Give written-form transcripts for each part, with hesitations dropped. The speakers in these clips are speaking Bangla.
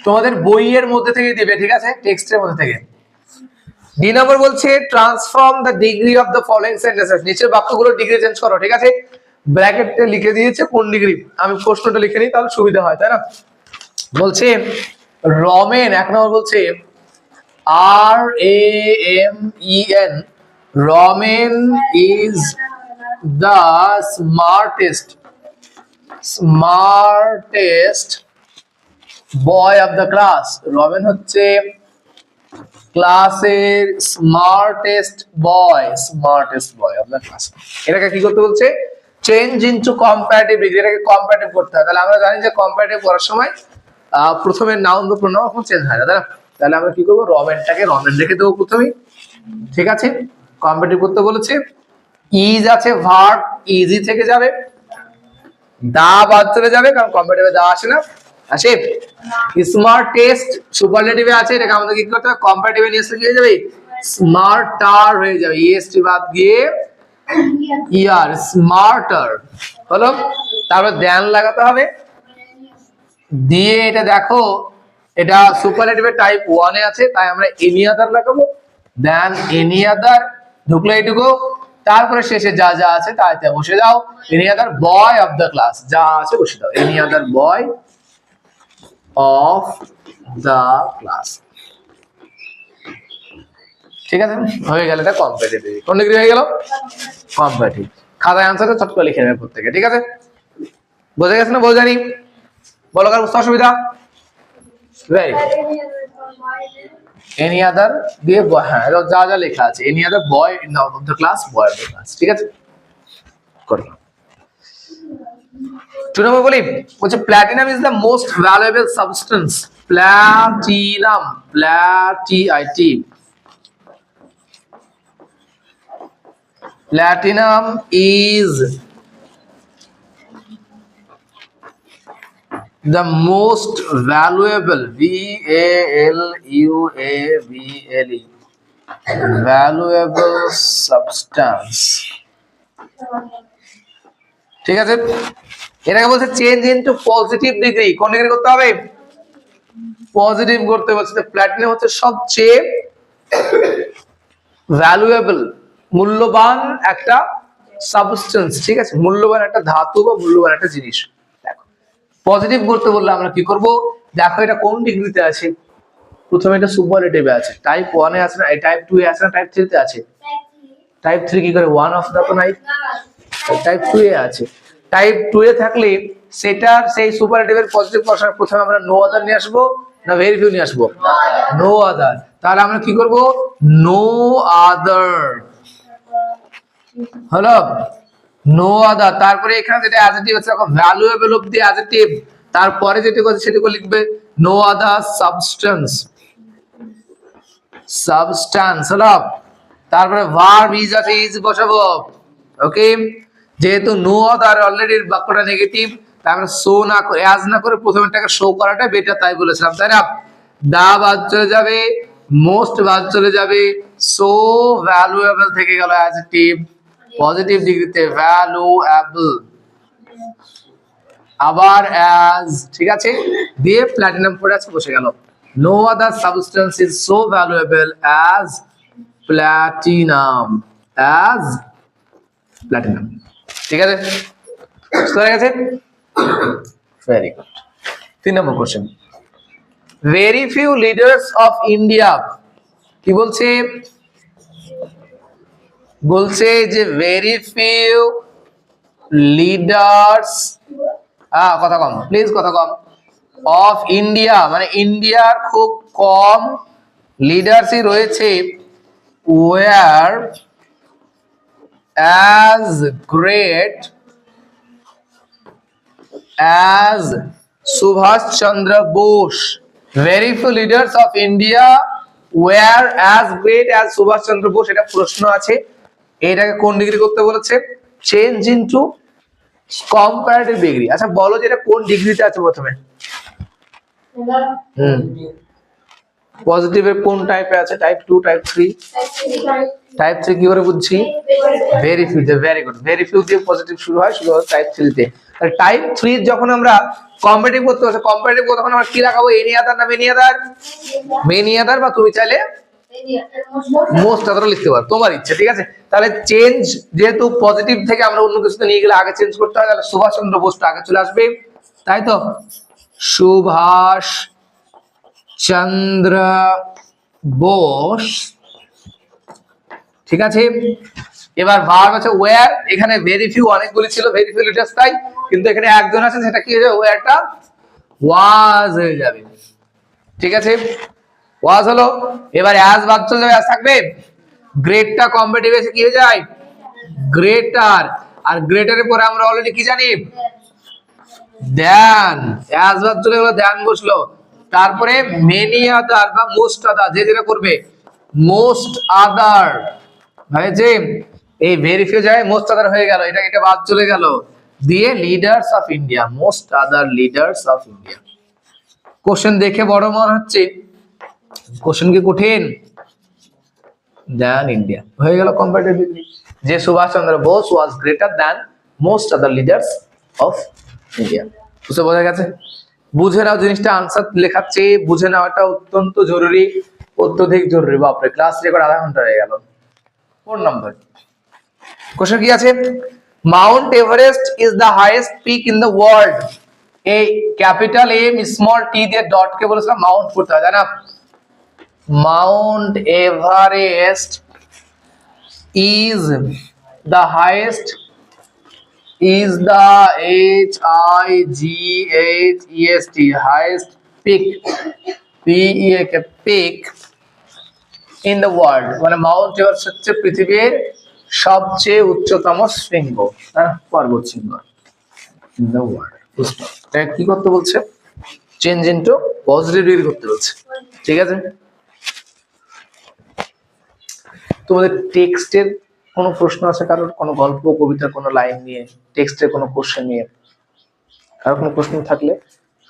তোমাদের বইয়ের মধ্যে থেকে দিবে, ঠিক আছে, টেক্সটের মধ্যে থেকে। ডি নম্বর বলছে transform the degree of the following sentences, নিচের বাক্যগুলো ডিগ্রি চেঞ্জ করো, ঠিক আছে। ব্র্যাকেটে লিখে দিয়েছে কোন ডিগ্রি, আমি প্রশ্নটা লিখে নিই তাহলে সুবিধা হয়, তাই না। বলছে রমেন, এক নম্বর বলছে RAMEN, Ramen is the smartest boy of the class, Ramen হচ্ছে ক্লাসের smartest boy of the class. এটাকে কি করতে বলছে, চেঞ্জ ইনটু কম্পারেটিভ ডিগ্রি, এটাকে কম্পারেটিভ করতে হয়। তাহলে আমরা জানি যে কম্পারেটিভ করার সময় প্রথমে নাউন বা প্রোনাউন এখন চেঞ্জ হয় না, তাই না। তাহলে আমরা কি করবো, রমেনটাকে রমেন রেখে দেবো প্রথমেই, ঠিক আছে। কম্পারেটিভ করতে বলেছে, ইজ আছে ভার্ব, ইজি থেকে যাবে, দা বাদ চলে যাবে কারণ কম্পারেটিভে দা আসে না, আসে। স্মার্ট টেস্ট সুপারলেটিভে আছে, এটাকে আমাদের কি করতে হবে, কম্পারেটিভে নিয়ে এসে কি হয়ে যাবে, স্মার্টার হয়ে যাবে, ইএসটি বাদ গিয়ে ইয়ার, স্মার্টার হলো। তারপর দেন লাগাতে হবে, দিয়ে এটা দেখো এটা সুপারলেটিভের টাইপ 1 এ আছে, তাই আমরা এনি আদার লাগাবো, দেন এনি আদার ঢুকলো এইটুকু, তারপরে শেষে যা যা আছে তাইতে বসে দাও, any other boy of the class, যা আছে বসে দাও, any other boy of the class, ঠিক আছে। হয়ে গেল, এটা কম্পারেটিভ। কোন ডিগ্রি হয়ে গেল, কম্পারেটিভ। খাতায় আনসারটা চট করে লিখে নেবে প্রত্যেকে, ঠিক আছে। বোঝা গেছে না, বোঝানি, বলো কার বুঝতে অসুবিধা, ভেরি এনি আদার দিয়ে, হ্যাঁ যা যা লেখা আছে, any other boy of the class, boy of the class, ঠিক আছে। করলাম। 2 নম্বর বলি, বলছে platinum is the most valuable substance, platinum, platinum is the most valuable, VALUABLE, valuable substance, ঠিক আছে। এটাকে বলছে চেঞ্জ ইনটু পজিটিভ ডিগ্রি, কোন ডিগ্রি করতে হবে, পজিটিভ করতে বলছে। প্ল্যাটিনাম হচ্ছে সবচেয়ে ভ্যালুয়েবল, মূল্যবান একটা সাবস্টেন্স, ঠিক আছে, মূল্যবান একটা ধাতু বা মূল্যবান একটা জিনিস। দেখো পজিটিভ করতে বললে আমরা কি করব, দেখো এটা কোন ডিগ্রিতে আছে, প্রথমে এটা সুপারলেটিভে আছে, টাইপ 1 এ আছে না, এই টাইপ 2 এ আছে না, টাইপ 3 তে আছে, টাইপ 3 কি করে 1 অফ দা তো নাই, টাইপ 2 এ আছে। টাইপ 2 এ থাকলে সেটার সেই সুপারলেটিভের পজিটিভ পার্সন প্রথমে আমরা নো আদার নিয়ে আসবো না ভেরি ফিউ নিয়ে আসবো, নো আদার। তাহলে আমরা কি করব, নো আদার হলো, নো আদার। তারপরে এখানে যেটা অ্যাডজেক্টিভ আছে দেখো ভ্যালুয়েবল অবধি অ্যাডজেক্টিভ, তারপরে যেটা আছে সেটাকে লিখবে নো আদার সাবস্টেন্স হলো। তারপরে ভার্ব ইজ আছে, ইজ বসাবো, ওকে। যেহেতু নো আদার অলরেডি বাক্যটা নেগেটিভ, তাই আমরা শো না করে, অ্যাজ না করে প্রথমেরটাকে শো করাটা বেটার, তাই বলেছিলাম, তাই না। দা বাদ চলে যাবে, মোস্ট বাদ চলে যাবে, সো ভ্যালুয়েবল থেকে গেল অ্যাডজেক্টিভ, পজিটিভ ডিগ্রিতে ভ্যালুয়েবল, আবার অ্যাজ, ঠিক আছে, দিয়ে প্ল্যাটিনাম পড়ে আছে বসে গেল। No other substance is so valuable as platinum, ঠিক আছে, বুঝতে গেছে, very good. 3 number question, very few leaders of India, কি বলছে, বলছে যে ভেরি ফিউ লিডার্স, কথা কম প্লিজ, কথা কম, অফ ইন্ডিয়া মানে ইন্ডিয়ার খুব কম লিডার্সই রয়েছে, war as great as Subhash Chandra Bose, very few leaders of India were as great as Subhash Chandra Bose, এটা প্রশ্ন আছে, এটাকে কোন ডিগ্রি করতে বলেছে, চেঞ্জ ইনটু কম্পারেটিভ ডিগ্রি। আচ্ছা বলো যে এটা কোন ডিগ্রিতে আছে প্রথমে, পজিটিভের কোন টাইপে আছে? Type 2, type 3। টাইপ 3 কি করে বুঝছি? Very few, very good. Very few দিয়ে পজিটিভ শুরু হয় শুধু টাইপ 3 তে। তাহলে টাইপ 3 যখন আমরা কম্পারেটিভ করতে হবে, কম্পারেটিভ তখন আমরা কি লাগাবো? এনি আদার না মেনি আদার? মেনি আদার, বা তুমি চাইলে মোস্ট আদার লিখতে পারো, তোমার ইচ্ছে, ঠিক আছে। তাহলে চেঞ্জ যেহেতু পজিটিভ থেকে আমরা অন্য কিছুতে নিয়ে গেলে আগে চেঞ্জ করতে হয়, তাহলে সুভাষ চন্দ্র বোস আগে চলে আসবে, তাই তো? সুভাষ চন্দ্র বোস, ঠিক আছে। এবার ভার্ব আছে ওয়্যার, এখানে ভেরি ফিউ অনেকগুলি ছিল, ভেরি ফিউ লিটার্স তাই, কিন্তু এখানে একজন আছে, সেটা কি হয়ে যাবে? ওয়্যারটা ওয়াজ হয়ে যাবে, ঠিক আছে। ওয়াজ হলো। এবার অ্যাজ বাদ চলে যাবে, অ্যাজ থাকবে। গ্রেটটা কম্পারেটিভ এসে কি হয়ে যায়? গ্রেটার। আর গ্রেটারের পরে আমরা অলরেডি কি জানি? দ্যান। অ্যাজ বাদ চলে গেল, দ্যান বসলো। তারপরে মেনি আদার বা মোস্ট আদার, যে যেটা করবে। মোস্ট আদার হয়েছে, এই ভেরি ফিউ যায় মোস্ট আদার হয়ে গেল, এটা এটা বাদ চলে গেল, দিয়ে leaders of India, most other leaders of India. Question দেখে বড় মনে হচ্ছে, কোশ্চেন কি কঠিন? দ্যান ইন্ডিয়া হয়ে গেল কম্পারেটিভ ডিগ্রি, যে Subhash Chandra Bose was greater than most other leaders of India. বুঝতে বোঝা গেছে? বুঝে নাও জিনিসটা, আনসার লেখাচ্ছে বুঝে নেওয়াটা অত্যন্ত জরুরি, অত্যধিক জরুরি। বাপরে, ক্লাস রেকর্ড আধা ঘন্টা হয়ে গেল। 4 নম্বর কোশ্চেন কি আছে? Mount Everest is the highest peak in the world. এই ক্যাপিটাল এম স্মল টি দিয়ে ডট কে বলেছিলাম মাউন্ট করতে হয়, তাই না? Mount Everest is the highest, is the HIGHEST highest peak, PEAK peak in the world, মানে মাউন্ট এভারেস্ট হচ্ছে পৃথিবীর সবচেয়ে উচ্চতম শৃঙ্গ, পর্বত শৃঙ্গ in the world। এটা কি করতে বলছে? চেঞ্জ ইনটু পজিটিভ ডিগ্রি করতে বলছে, ঠিক আছে। তোমাদের টেক্সটের কোনো প্রশ্ন আছে কারোর? কোনো গল্প কবিতার কোনো লাইন নিয়ে, টেক্সটের কোনো কোশ্চেন নিয়ে কারোর কোনো প্রশ্ন থাকলে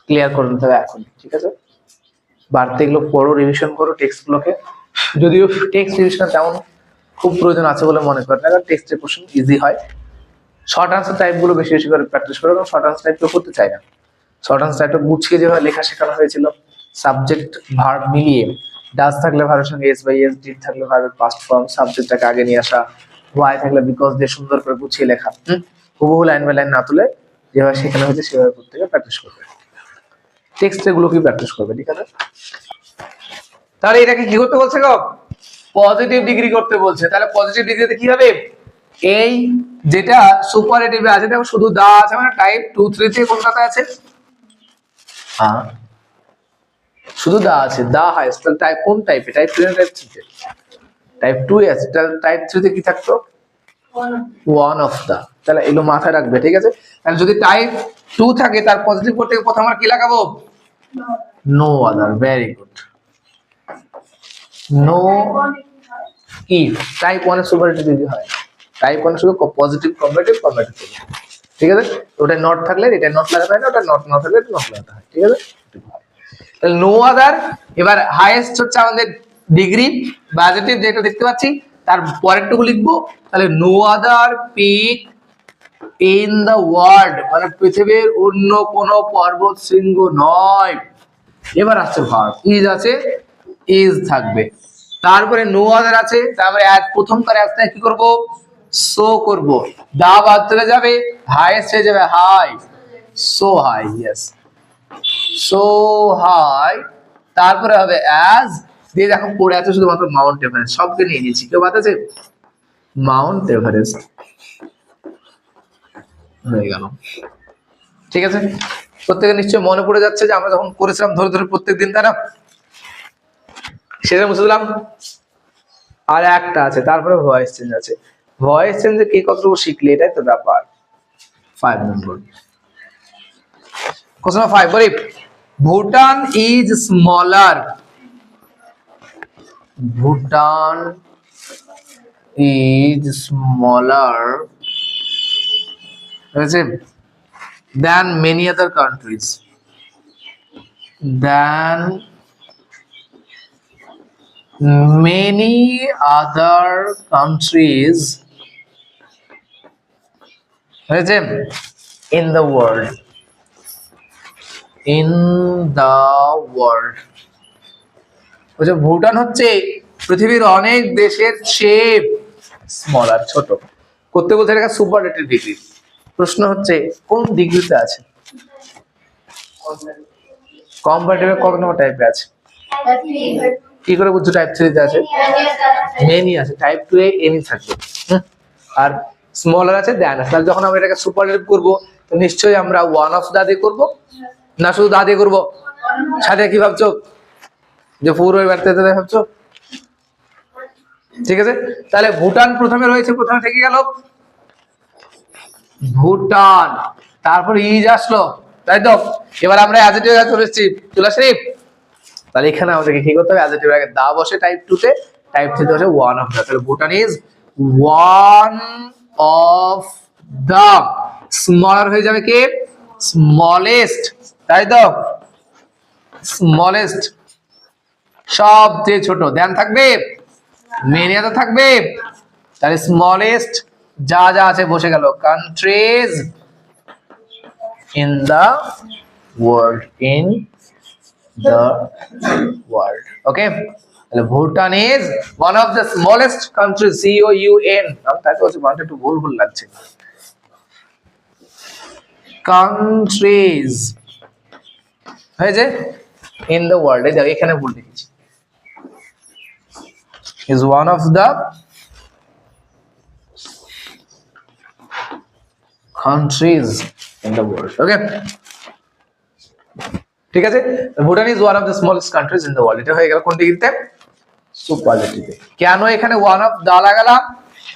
ক্লিয়ার করে নিতে হবে এখন, ঠিক আছে। বাড়তে এগুলো পড়ো, রিভিশন করো টেক্সটগুলোকে। যদিও টেক্সট রিভিশন তেমন খুব প্রয়োজন আছে বলে মনে করেন না, কারণ টেক্সটের কোশ্চেন ইজি হয়। শর্ট আনসার টাইপগুলো বেশি বেশি করে প্র্যাকটিস করো, কারণ শর্ট আনসার টাইপ কেউ করতে চায় না। শর্ট আনসার টাইপটা গুছিয়ে যেভাবে লেখা শেখানো হয়েছিল, সাবজেক্ট ভার্ব মিলিয়ে, ডাজ থাকলে ভার্বের সঙ্গে এস বাই এস, ডিড থাকলে ভার্বের পাস্ট ফর্ম, সাবজেক্টটাকে আগে নিয়ে আসা, ওয়াই থাকলে বিকজ দিয়ে সুন্দর করে গুছিয়ে লেখা। হুবহু লাইন বাই লাইন না তুলে যেভাবে শেখানো হয়েছে সেভাবে প্রত্যেকে প্র্যাকটিস করবে, টেক্সট এগুলো কি প্র্যাকটিস করবে, ঠিক আছে। তাহলে এটাকে কি করতে বলছে গো? পজিটিভ ডিগ্রি করতে বলছে। তাহলে পজিটিভ ডিগ্রিতে কি হবে? এই যেটা সুপারলেটিভে আছে, দেখো শুধু দা আছে, মানে টাইপ 2 3 তে কোনটাতে আছে? হ্যাঁ, শুধু দা আছে, দা হাইয়েস্ট। তাহলে টাইপ কোন টাইপে? টাইপ 2 না টাইপ 3 তে? টাইপ 2 এ আছে। তাহলে টাইপ 3 তে কি থাকতো? One of the. তাহলে এগুলো মাথায় রাখবে, ঠিক আছে। তাহলে যদি টাইপ 2 থাকে, তার পজিটিভ করতে প্রথমে আমরা কি লাগাবো? No other. Very good. No কি? টাইপ 1 এর সুপারলেটিভ ডিগ্রি হয়, টাইপ 1 শুধু পজিটিভ কম্পারেটিভ কম্পারেটিভ, ঠিক আছে। ওটা নট থাকলে এটা নট লাগাতে হয় না, ওটা নট না থাকলে এটা নট লাগাতে হয়, ঠিক আছে। তাহলে নো আদার। এবার হাইয়েস্ট হচ্ছে আমাদের ডিগ্রি বা অ্যাডজেক্টিভ যেটা দেখতে পাচ্ছি, তার পরেরটুকু লিখবো। তাহলে no other peak in the world, মানে পৃথিবীর অন্য কোনো পর্বত শৃঙ্গ নয়। এবার আসছে ভার্ব, ইজ আছে, ইজ থাকবে, তারপরে নো আদার আছে, তারপরে প্রথমকার অ্যাজটা কি করব? সো করব। দা বাদ চলে যাবে, হাইয়েস্ট হয়ে যাবে high, so high, yes, so high. তারপরে হবে অ্যাজ দিয়ে, দেখো পড়ে আছে শুধুমাত্র মাউন্ট এভারেস্ট, সবকে নিয়ে নিয়েছি, কেউ বাদ আছে? মাউন্ট এভারেস্ট হয়ে গেল, ঠিক আছে। প্রত্যেকের নিশ্চয় মনে পড়ে যাচ্ছে যে আমরা যখন করেছিলাম ধরে ধরে প্রত্যেকদিন, তাই না? সেটা মুছে দিলাম। আর একটা আছে, তারপরে ভয়েস চেঞ্জ আছে। ভয়েস চেঞ্জে কে কতটুকু শিখলে, এটাই তো ব্যাপার। 5 নম্বর কোশ্চেন 5 বলি, Bhutan is smaller, Bhutan is smaller than many other countries, than many other countries হয়েছে in the world, in the world বুঝছো ভুটান হচ্ছে পৃথিবীর অনেক দেশের চেয়ে স্মলার, ছোট। করতে বলতে এটা সুপারলেটিভ ডিগ্রি। প্রশ্ন হচ্ছে কোন ডিগ্রিতে আছে? কম্পারেটিভে কত নম্বর টাইপে আছে? কি করে বুঝছো টাইপ 3 তে আছে? মেনি আছে, টাইপ 2 এ এনি থাকবে। আর স্মলার আছে, দেন আছে। তাহলে যখন আমরা এটাকে সুপারলেটিভ করব তো নিশ্চয়ই আমরা ওয়ান অফ দা দিয়ে করব, না শুধু দা দিয়ে করব? সাথে কি ভাবছো যে পুরো বাড়তে ভাবছো? ঠিক আছে, তাহলে ভুটান প্রথমে রয়েছে, প্রথমে থেকে গেল ভুটান, তারপর ইজ আসলো, তাই তো? এবার আমরা অ্যাডজেক্টিভ এ চলে এসেছি, চলে আসি। তাহলে এখানে আমাদেরকে কি করতে হবে? অ্যাডজেক্টিভ আগে দা বসে টাইপ 2 তে, টাইপ 3 তে বসে ওয়ান অফ দা। তাহলে Bhutan is one of the. Smaller হয়ে যাবে কি? স্মলেস্ট, তাই তো? স্মলেস্ট, সবচেয়ে ছোট। ধ্যান থাকবে, মেনিয়াতে থাকবে। তাহলে স্মলেস্ট যা যা আছে বসে গেল, countries in the world, in the world. Okay, তাহলে Bhutan is one of the smallest country, COUN। আমি তাকে বলছি মানটা একটু ভুল ভুল লাগছে। কান্ট্রিজ হয়েছে ইন দ্য ওয়ার্ল্ড, এই দেখো এখানে ভুল লিখেছি, is one of the countries in the world. Okay, ঠিক আছে। Bhutan is one of the smallest countries in the world, এটা হয়ে গেল কোন ডিগ্রিতে? সুপারলেটিভে। কেন এখানে ওয়ান অফ দা লাগালাম?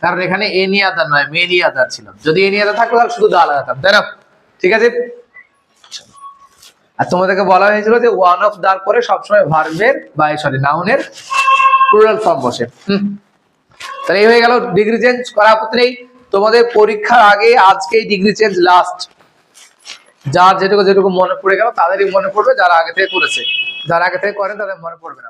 কারণ এখানে এনি আদার নয়, মেনি আদার ছিল। যদি এনি আদার থাকতো তাহলে শুধু দা লাগাতাম, তাই না? ঠিক আছে। আর তোমাদেরকে বলা হয়েছিল যে ওয়ান অফ দার পরে সবসময় ভার্বের বা সরি নাউনের প্লুরাল ফর্ম বসে। তাহলে এই হয়ে গেল ডিগ্রি চেঞ্জ করা আপত্তি নেই। তোমাদের পরীক্ষার আগে আজকেই ডিগ্রি চেঞ্জ লাস্ট। যার যেটুকু যেটুকু মনে পড়ে গেল তাদেরই মনে পড়বে, যারা আগে থেকে করেছে। যারা আগে থেকে করেন তাদের মনে পড়বে না।